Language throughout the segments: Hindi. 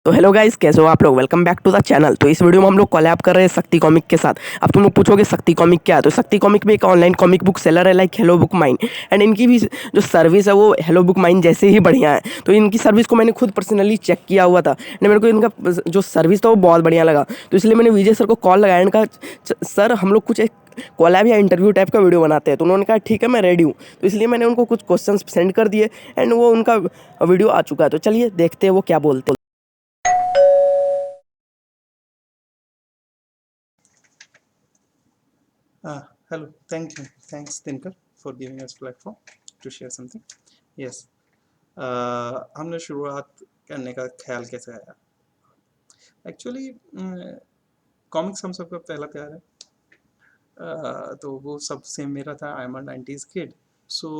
तो हेलो गाइस, कैसे हो आप लोग। Welcome back to the channel. तो इस वीडियो में हम लोग कोलैब कर रहे हैं शक्ति कॉमिक के साथ। अब तुम लोग पूछोगे शक्ति कॉमिक क्या है, तो शक्ति कॉमिक में एक ऑनलाइन कॉमिक बुक सेलर है like hello book mine. And इनकी भी जो सर्विस है वो हेलो बुक माइन जैसे ही बढ़िया है। तो इनकी सर्विस को मैंने खुद पर्सनली चेक किया हुआ था एंड मेरे को इनका जो सर्विस था वो बहुत बढ़िया लगा। तो इसलिए मैंने विजय सर को कॉल लगाया एंड कहा सर हम लोग कुछ एक कोलैब या इंटरव्यू टाइप का वीडियो बनाते हैं। तो उन्होंने कहा ठीक है मैं रेडी हूँ। तो इसलिए मैंने उनको कुछ क्वेश्चंस सेंड कर दिए एंड वो उनका वीडियो आ चुका है। तो चलिए देखते हैं वो क्या बोलते हैं। Hello, thank you. Thanks, Dinkar, for giving us platform to share something. Yes, हमने शुरुआत करने का ख्याल कैसे आया? एक्चुअली कॉमिक्स हम सबका पहला प्यार है। तो वो सब सेम मेरा था। I am a 90s kid. So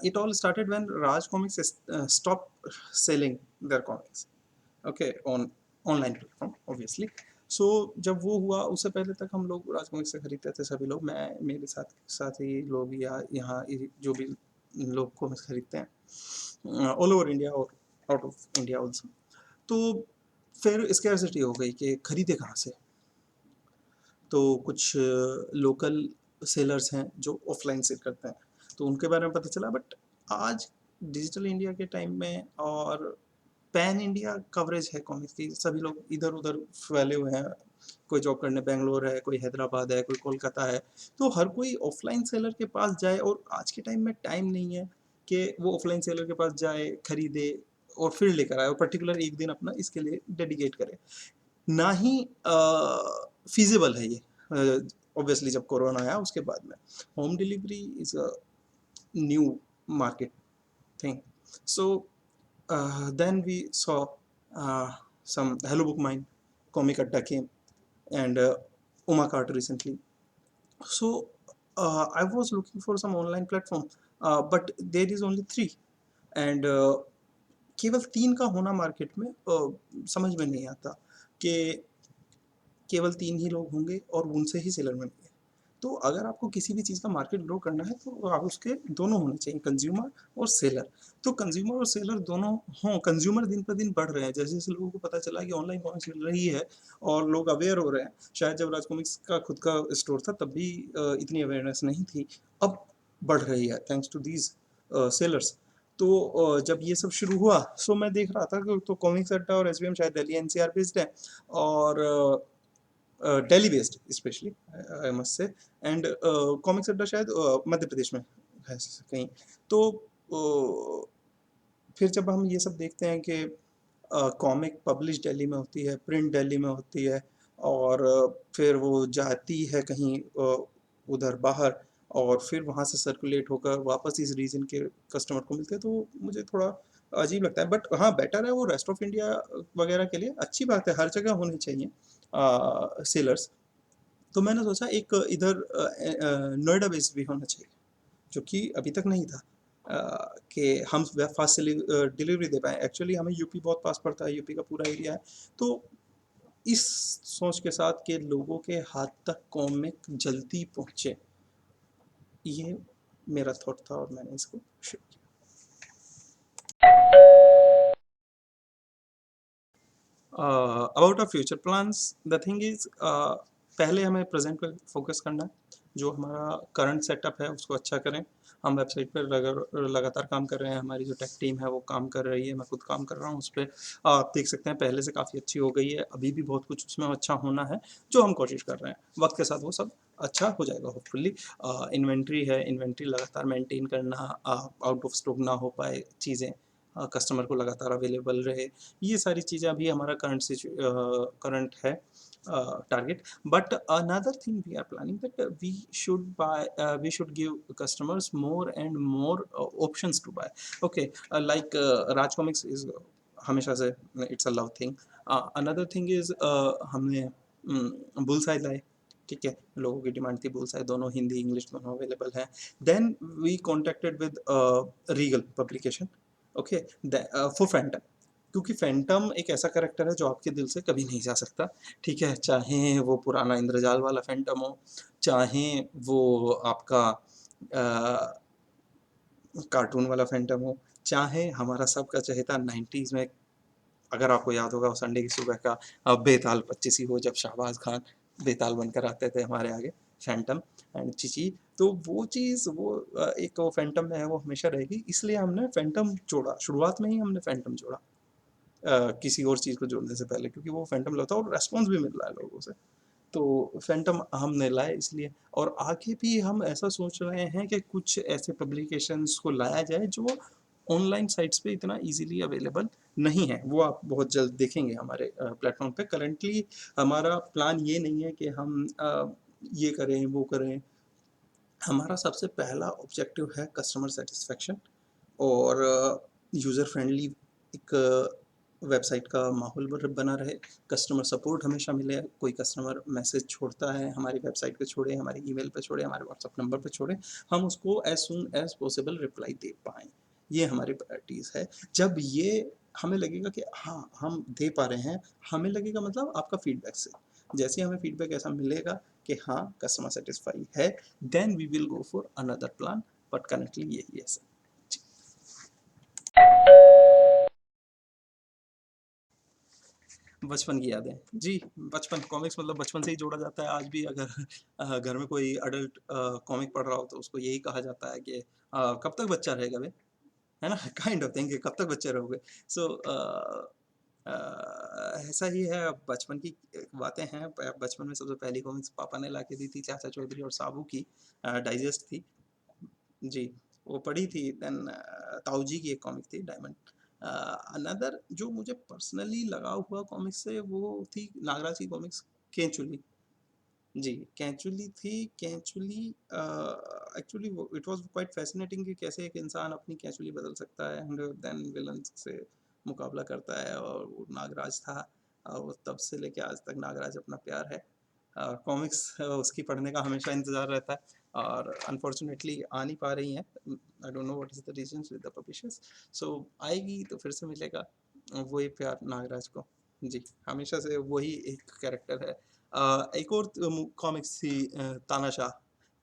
it all started when Raj Comics stopped selling their comics. Okay, on online platform obviously. So जब वो हुआ उससे पहले तक हम लोग राज कॉमिक्स से खरीदते थे सभी लोग, मैं मेरे साथी लोग या यहाँ जो भी लोग कॉमिक्स खरीदते हैं ऑल ओवर इंडिया और आउट ऑफ इंडिया ऑल्सो। तो फिर स्कैरसिटी हो गई कि खरीदे कहाँ से। तो कुछ लोकल सेलर्स हैं जो ऑफलाइन सेल करते हैं, तो उनके बारे में पता चला। बट आज डिजिटल इंडिया के टाइम में और पैन इंडिया कवरेज है कॉमिक्स की, सभी लोग इधर उधर फैले हुए हैं। कोई जॉब करने बेंगलोर है, कोई हैदराबाद है, कोई कोलकाता है। तो हर कोई ऑफलाइन सेलर के पास जाए, और आज के टाइम में टाइम नहीं है कि वो ऑफलाइन सेलर के पास जाए, खरीदे और फिर लेकर आए, और पर्टिकुलर एक दिन अपना इसके लिए डेडिकेट करे। ना ही फीजिबल है ये। ऑब्वियसली जब कोरोना आया उसके बाद में home delivery is a new market thing. So then we saw some Hello Book Mine, Comic Adda came, and Uma Cart recently. So I was looking for some online platform, but there is only three, and केवल तीन का होना मार्केट में समझ में नहीं आता कि केवल तीन ही लोग होंगे और उनसे ही सेलर मिलेंगे। तो अगर आपको किसी भी चीज़ का मार्केट ग्रो करना है तो आप उसके दोनों होने चाहिए, कंज्यूमर और सेलर। तो कंज्यूमर और सेलर दोनों हों। कंज्यूमर दिन पर दिन बढ़ रहे हैं, जैसे जैसे लोगों को पता चला कि ऑनलाइन कॉमिक्स मिल रही है और लोग अवेयर हो रहे हैं। शायद जब राज कॉमिक्स का खुद का स्टोर था तब भी इतनी अवेयरनेस नहीं थी, अब बढ़ रही है थैंक्स टू दीज सेलर्स। तो जब ये सब शुरू हुआ सो मैं देख रहा था कि तो कॉमिक्स अड्डा और एस शायद दिल्ली एनसीआर बेस्ड है, और Delhi based specially I must say. And comics अड्डा शायद मध्य प्रदेश में है कहीं। तो फिर जब हम ये सब देखते हैं कि कॉमिक पब्लिश दिल्ली में होती है, प्रिंट दिल्ली में होती है, और फिर वो जाती है कहीं उधर बाहर, और फिर वहाँ से सर्कुलेट होकर वापस इस रीजन के कस्टमर को मिलते हैं, तो मुझे थोड़ा अजीब लगता है। बट हाँ, बेटर है वो रेस्ट ऑफ इंडिया वगैरह के लिए अच्छी बात है, हर जगह होनी चाहिए सेलर्स। तो मैंने सोचा एक इधर नोएडा बेस्ड भी होना चाहिए, जो कि अभी तक नहीं था, कि हम फास्ट डिलीवरी दे पाएँ। एक्चुअली हमें यूपी बहुत पास पड़ता है, यूपी का पूरा एरिया है। तो इस सोच के साथ कि लोगों के हाथ तक कॉमिक जल्दी पहुँचे, ये मेरा थॉट था और मैंने इसको शुरू किया। About our future plans, the thing is, पहले हमें प्रेजेंट पे फोकस करना है। जो हमारा करंट सेटअप है उसको अच्छा करें। हम वेबसाइट पर लगातार काम कर रहे हैं, हमारी जो टेक टीम है वो काम कर रही है, मैं खुद काम कर रहा हूँ उस पर। आप देख सकते हैं पहले से काफ़ी अच्छी हो गई है, अभी भी बहुत कुछ उसमें अच्छा होना है जो हम कोशिश कर रहे हैं। वक्त के साथ वो सब अच्छा हो जाएगा होपफुली। इन्वेंट्री है, इन्वेंट्री लगातार मेंटेन करना, आउट ऑफ स्टॉक ना हो पाए चीज़ें, कस्टमर को लगातार अवेलेबल रहे, ये सारी चीज़ें अभी हमारा करंट है target. But another thing we are planning that we should give customers more and more options to buy. Okay, like Raj Comics is हमेशा से it's a love thing. Another thing is हमने बुलसाई लाए, ठीक है, लोगों की डिमांड थी बुलसाई, दोनों हिंदी इंग्लिश दोनों अवेलेबल है। Then we contacted with Regal publication, okay, for Phantom, क्योंकि फैंटम एक ऐसा कैरेक्टर है जो आपके दिल से कभी नहीं जा सकता, ठीक है। चाहे वो पुराना इंद्रजाल वाला फैंटम हो, चाहे वो आपका कार्टून वाला फैंटम हो, चाहे हमारा सबका चहेता 90s में अगर आपको याद होगा संडे की सुबह का बेताल 25 हो जब शाहबाज खान बेताल बनकर आते थे हमारे आगे, फैंटम एंड चीची, तो वो चीज़ वो एक वो फैंटम में है वो हमेशा रहेगी, इसलिए हमने फैंटम जोड़ा, शुरुआत में ही हमने फैंटम जोड़ा किसी और चीज़ को जोड़ने से पहले, क्योंकि वो फैंटम लगता है और रेस्पॉन्स भी मिल रहा है लोगों से। तो फैंटम हमने लाए इसलिए, और आगे भी हम ऐसा सोच रहे हैं कि कुछ ऐसे पब्लिकेशंस को लाया जाए जो ऑनलाइन साइट्स पे इतना इजीली अवेलेबल नहीं है, वो आप बहुत जल्द देखेंगे हमारे प्लेटफॉर्म पे। करंटली हमारा प्लान ये नहीं है कि हम ये करें वो करें, हमारा सबसे पहला ऑब्जेक्टिव है कस्टमर सेटिस्फेक्शन और यूज़र फ्रेंडली एक वेबसाइट का माहौल बना रहे, कस्टमर सपोर्ट हमेशा मिले, कोई कस्टमर मैसेज छोड़ता है हमारी वेबसाइट पे छोड़े, हमारी ईमेल पे छोड़े, हमारे व्हाट्सएप नंबर पे छोड़े, हम उसको as soon as possible reply दे पाएँ, ये हमारी प्रायोरिटीज़ है। जब ये हमें लगेगा कि हाँ हम दे पा रहे हैं, हमें लगेगा मतलब आपका फीडबैक से, जैसे ही हमें फीडबैक ऐसा मिलेगा कि हाँ कस्टमर सेटिस्फाई है, then we will go for another plan, but currently यही है सर। बचपन की यादें। जी, बचपन कॉमिक्स मतलब बचपन से ही जोड़ा जाता है। आज भी अगर घर में कोई एडल्ट कॉमिक पढ़ रहा हो तो उसको यही कहा जाता है कि कब तक बच्चा रहेगा बे? है ना? काइंड ऑफ थिंग कि कब तक बच्चे रहोगे? सो ऐसा ही है, अब बचपन की बातें हैं। ब बचपन में सबसे पहली कॉमिक्स पापा ने लाके दी थी, चाचा चौधरी और साबू की डाइजेस्ट थी। जी, वो पढ़ी थी। देन ताऊ जी की एक कॉमिक थी डायमंड। अनदर जो मुझे पर्सनली लगा हुआ कॉमिक्स से वो थी नागराज की कॉमिक्स केंचुली। जी, केंचुली थी। केंचुली एक्चुअली वो इट वाज़ क्वाइट fascinating कि कैसे एक इंसान अपनी केंचुली बदल सकता है एंड देन विलन्स से मुकाबला करता है, और वो नागराज था और वो तब से लेके आज तक नागराज अपना प्यार है। कॉमिक्स उसकी पढ़ने का हमेशा इंतज़ार रहता है और अनफॉर्चुनेटली आ नहीं पा रही हैं। I don't know what is the reasons with the publishers. So आएगी तो फिर से मिलेगा वही प्यार नागराज को। जी, हमेशा से वही एक कैरेक्टर है। एक और कॉमिक्स थी तानाशाह,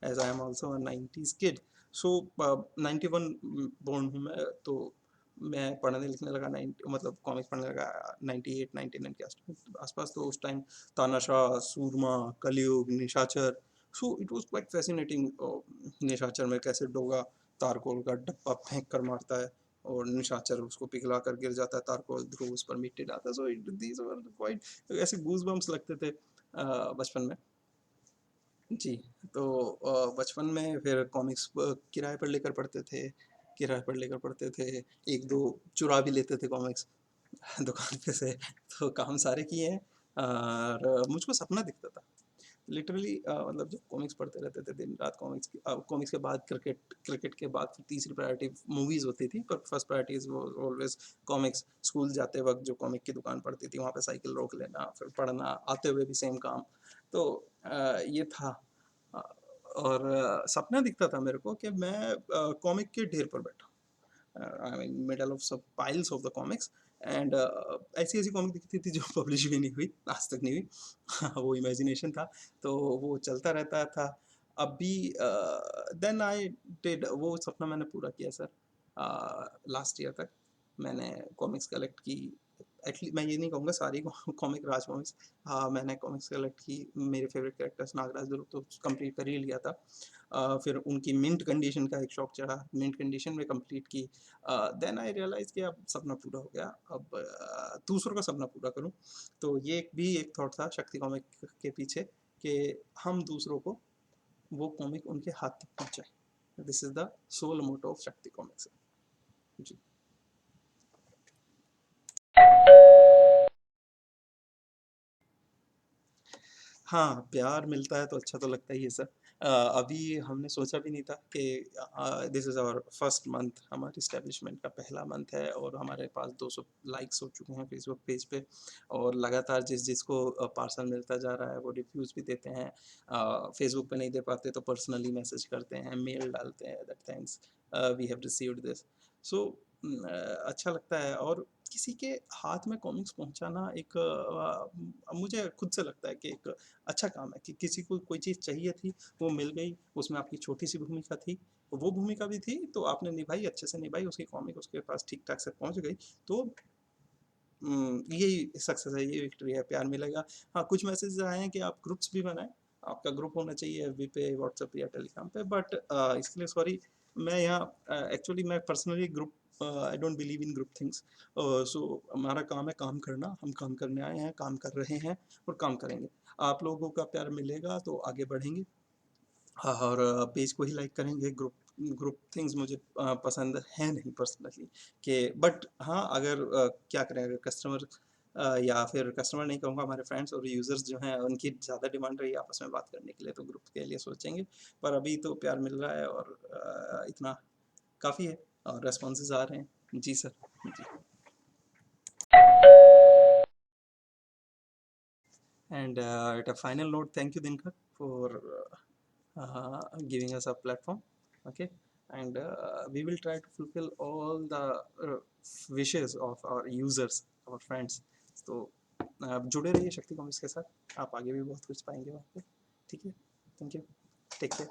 as I am also a 90s kid. So 91 born हूँ मैं, तो मैं पढ़ने लिखने लगा 90 मतलब कॉमिक्स पढ़ने लगा 98 99 के आसपास। तो उस टाइम तानाशाह, सूरमा, कलयुग, निशाचर, so it was quite fascinating। निशाचर में कैसे डोगा तारकोल का डब्बा फेंक कर मारता है और निशाचर उसको पिघला कर गिर जाता है, तारकोल ध्रुव उस पर मिट्टी डालता है। सो दीज वर क्वाइट ऐसे गूज बम्स लगते थे बचपन में। जी, तो बचपन में फिर कॉमिक्स किराए पर लेकर पढ़ते थे, किराए पर लेकर पढ़ते थे, 1-2 चुरा भी लेते थे कॉमिक्स दुकान पे से। तो काम सारे किए हैं और मुझको सपना दिखता था। लिटरली मतलब जब कॉमिक्स पढ़ते रहते थे दिन रात, कॉमिक्स के बाद क्रिकेट, क्रिकेट के बाद फिर तीसरी प्रायोरिटी मूवीज़ होती थी, पर first priority is always comics. School जाते वक़्त जो कॉमिक की दुकान पड़ती थी वहाँ पे साइकिल रोक लेना, फिर पढ़ना, आते हुए भी सेम काम। तो ये था। अ, और सपना दिखता था मेरे को कि मैं कॉमिक के ढेर पर बैठा हूँ। आई मीन मिडल ऑफ सब piles of the comics and ऐसी-ऐसी कॉमिक दिखती थी जो पब्लिश भी नहीं हुई, आज तक नहीं हुई। वो इमेजिनेशन था, तो वो चलता रहता था। अभी देन आई डिड वो सपना मैंने पूरा किया सर। लास्ट ईयर तक मैंने कॉमिक्स कलेक्ट की। मैं ये नहीं कहूँगा सारी कॉमिक राज कॉमिक्स। हाँ, मैंने कॉमिक्स कलेक्ट की। मेरे फेवरेट कैरेक्टर्स नागराज ज़रूर तो कंप्लीट कर ही लिया था। फिर उनकी मिंट कंडीशन का एक शौक चढ़ा, मिंट कंडीशन में कंप्लीट की। देन आई रियलाइज़ कि अब सपना पूरा हो गया, अब दूसरों का सपना पूरा करूँ। तो ये एक भी एक थॉट था शक्ति कॉमिक के पीछे कि हम दूसरों को वो कॉमिक उनके हाथ तक पहुँचाएँ। This is the sole motto of Shakti Comics. जी। हाँ, प्यार मिलता है तो अच्छा तो लगता ही है सर। अभी हमने सोचा भी नहीं था कि this is our first month, हमारे एस्टेब्लिशमेंट का पहला मंथ है और हमारे पास 200 लाइक्स हो चुके हैं फेसबुक पेज पे, और लगातार जिसको पार्सल मिलता जा रहा है वो रिव्यूज़ भी देते हैं। फेसबुक पे नहीं दे पाते तो पर्सनली मैसेज करते हैं, मेल डालते हैं that thanks we have received this. So अच्छा लगता है, और किसी के हाथ में कॉमिक्स पहुँचाना एक मुझे खुद से लगता है कि एक अच्छा काम है कि किसी को कोई चीज़ चाहिए थी, वो मिल गई, उसमें आपकी छोटी-सी भूमिका थी, वो भूमिका भी थी तो आपने निभाई, अच्छे से निभाई, उसकी कॉमिक उसके पास ठीक-ठाक से पहुँच गई, तो यही सक्सेस है, ये विक्ट्री है, प्यार मिलेगा। हाँ, कुछ मैसेजेस आए हैं कि आप ग्रुप्स भी बनाएँ, आपका ग्रुप होना चाहिए एफबी पे, व्हाट्सएप पे या टेलीग्राम पे, बट इसके लिए सॉरी, मैं यहाँ एक्चुअली मैं personally group I don't believe in group things. So हमारा काम है काम करना, हम काम करने आए हैं, काम कर रहे हैं और काम करेंगे। आप लोगों का प्यार मिलेगा तो आगे बढ़ेंगे। हाँ, और पेज को ही लाइक करेंगे, ग्रुप ग्रुप थिंग्स मुझे पसंद है नहीं पर्सनली, कि बट हाँ, अगर क्या करें, अगर कस्टमर या फिर कस्टमर नहीं कहूँगा, हमारे फ्रेंड्स और यूज़र्स जो हैं उनकी ज़्यादा डिमांड रही आपस में बात करने के लिए, तो ग्रुप के लिए सोचेंगे। पर अभी तो प्यार मिल रहा है और इतना काफ़ी है और रेस्पॉन्सेज आ रहे हैं। जी सर। जी। And at a final note, thank you Dinkar for giving us a platform. Okay, and we will try to fulfill all the wishes of our users, our friends. तो आप जुड़े रहिए शक्ति कॉमिक्स के साथ, आप आगे भी बहुत कुछ पाएंगे वहाँ पे। ठीक है, थैंक यू, टेक केयर।